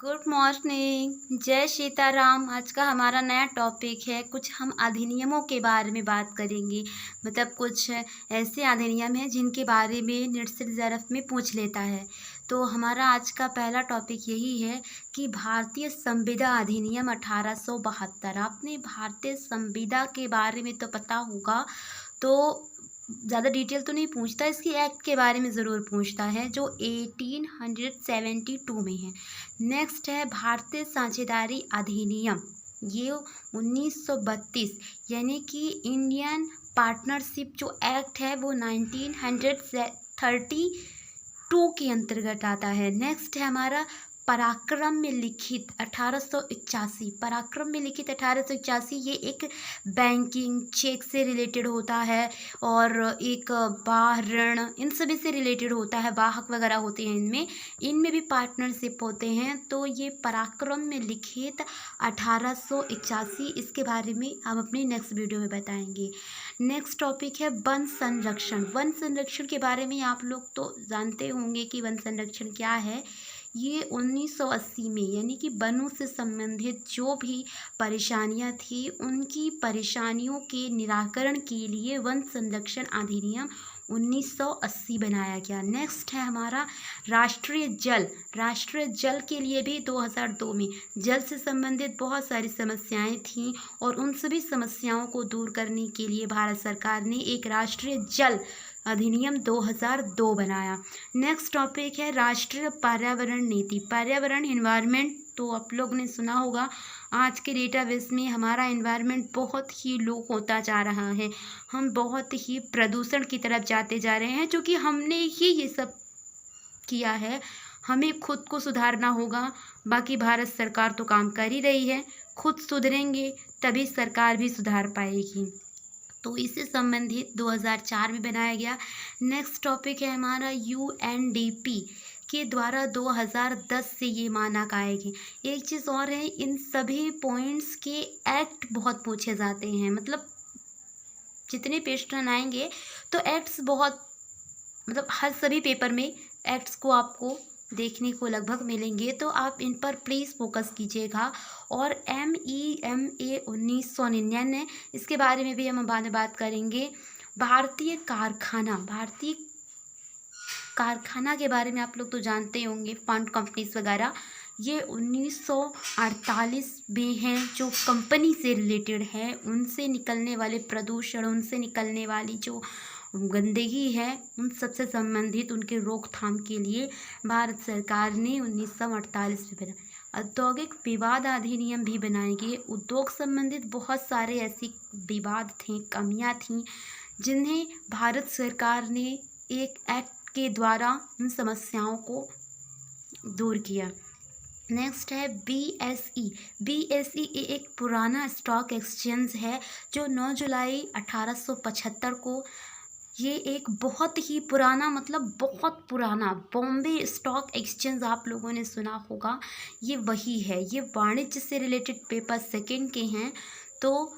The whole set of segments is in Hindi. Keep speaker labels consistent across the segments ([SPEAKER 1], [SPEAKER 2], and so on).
[SPEAKER 1] गुड मॉर्निंग, जय सीताराम। आज का हमारा नया टॉपिक है, कुछ हम अधिनियमों के बारे में बात करेंगे। मतलब कुछ ऐसे अधिनियम हैं जिनके बारे में नेट से ज़रफ में पूछ लेता है। तो हमारा आज का पहला टॉपिक यही है कि भारतीय संविदा अधिनियम 1872। आपने भारतीय संविदा के बारे में तो पता होगा, तो ज़्यादा डिटेल तो नहीं पूछता, इसकी एक्ट के बारे में ज़रूर पूछता है जो 1872 में है। नेक्स्ट है भारतीय साझेदारी अधिनियम, ये 1932 यानी कि इंडियन पार्टनरशिप जो एक्ट है वो 1932 के अंतर्गत आता है। नेक्स्ट है हमारा पराक्रम में लिखित 1881। पराक्रम में लिखित 1881 ये एक बैंकिंग चेक से रिलेटेड होता है और एक बाह्य ऋण इन सभी से रिलेटेड होता है। वाहक वगैरह होते हैं इनमें भी पार्टनरशिप होते हैं। तो ये पराक्रम में लिखित 1881, इसके बारे में हम अपनी नेक्स्ट वीडियो में बताएंगे। नेक्स्ट टॉपिक है वन संरक्षण। वन संरक्षण के बारे में आप लोग तो जानते होंगे कि वन संरक्षण क्या है। ये 1980 में यानी कि वनों से संबंधित जो भी परेशानियां थी उनकी परेशानियों के निराकरण के लिए वन संरक्षण अधिनियम 1980 बनाया गया। नेक्स्ट है हमारा राष्ट्रीय जल। राष्ट्रीय जल के लिए भी 2002 में जल से संबंधित बहुत सारी समस्याएं थीं और उन सभी समस्याओं को दूर करने के लिए भारत सरकार ने एक राष्ट्रीय जल अधिनियम 2002 बनाया। नेक्स्ट टॉपिक है राष्ट्रीय पर्यावरण नीति। पर्यावरण इन्वायरमेंट तो आप लोग ने सुना होगा, आज के डेटाबेस में हमारा इन्वायरमेंट बहुत ही लो होता जा रहा है। हम बहुत ही प्रदूषण की तरफ जाते जा रहे हैं, क्योंकि हमने ही ये सब किया है। हमें खुद को सुधारना होगा। बाकी भारत सरकार तो काम कर ही रही है, खुद सुधरेंगे तभी सरकार भी सुधार पाएगी। तो इससे संबंधित 2004 में बनाया गया। नेक्स्ट टॉपिक है हमारा UNDP के द्वारा 2010 से ये मानक आएगी। एक चीज़ और है, इन सभी पॉइंट्स के एक्ट बहुत पूछे जाते हैं। मतलब जितने क्वेश्चन आएंगे तो एक्ट्स बहुत, मतलब हर सभी पेपर में एक्ट्स को आपको देखने को लगभग मिलेंगे। तो आप इन पर प्लीज़ फोकस कीजिएगा। और MEMA 1999, इसके बारे में भी हम बाद में बात करेंगे। भारतीय कारखाना के बारे में आप लोग तो जानते होंगे, फंड कंपनीज वगैरह, ये 1948 में हैं। जो कंपनी से रिलेटेड है, उनसे निकलने वाले प्रदूषण, उनसे निकलने वाली जो गंदगी है, उन सबसे संबंधित उनके रोकथाम के लिए भारत सरकार ने 1948 में बना। औद्योगिक विवाद अधिनियम भी बनाएंगे। उद्योग संबंधित बहुत सारे ऐसे विवाद थे, कमियां थीं, जिन्हें भारत सरकार ने एक एक्ट के द्वारा उन समस्याओं को दूर किया। नेक्स्ट है BSE। BSE एक पुराना स्टॉक एक्सचेंज है जो 9 जुलाई 1875 को, ये एक बहुत ही पुराना, मतलब बहुत पुराना बॉम्बे स्टॉक एक्सचेंज आप लोगों ने सुना होगा, ये वही है। ये वाणिज्य से रिलेटेड पेपर सेकंड के हैं। तो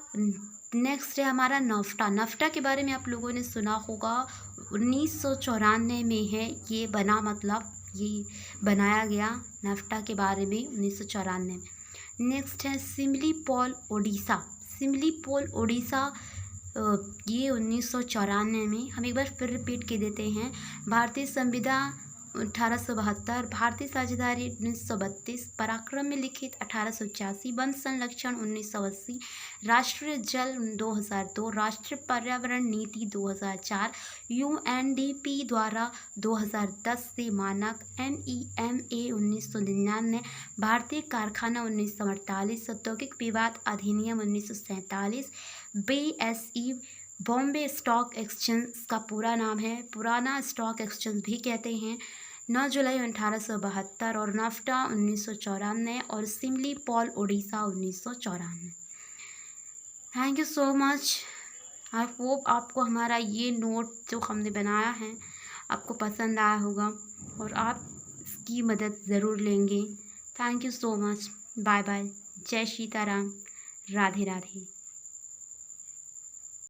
[SPEAKER 1] नेक्स्ट है हमारा नाफ्टा। नाफ्टा के बारे में आप लोगों ने सुना होगा, 1994 में है ये बना, मतलब ये बनाया गया नाफ्टा के बारे में 1994 में। नेक्स्ट है सिमली पॉल ओडिशा। सिमली पॉल ओडिशा ये 1994 में। हम एक बार फिर रिपीट कर देते हैं। भारतीय संविदा 1872, भारतीय साझेदारी 1932, पराक्रम में लिखित 1881, वन संरक्षण 1980, राष्ट्रीय जल 2002, राष्ट्रीय पर्यावरण नीति 2004, UNDP द्वारा 2010 से मानक, MEMA 1999, भारतीय कारखाना 1948, औद्योगिक विवाद अधिनियम 1947, BSE बॉम्बे स्टॉक एक्सचेंज का पूरा नाम है, पुराना स्टॉक एक्सचेंज भी कहते हैं, 9 जुलाई 1872, और नाफ्टा 1994, और similarly Paul Odisha 1994। Thank you so much. I hope आपको हमारा ये नोट जो हमने बनाया है आपको पसंद आया होगा और आप इसकी मदद ज़रूर लेंगे। Thank you so much. Bye bye. जय सीताराम। राधे राधे।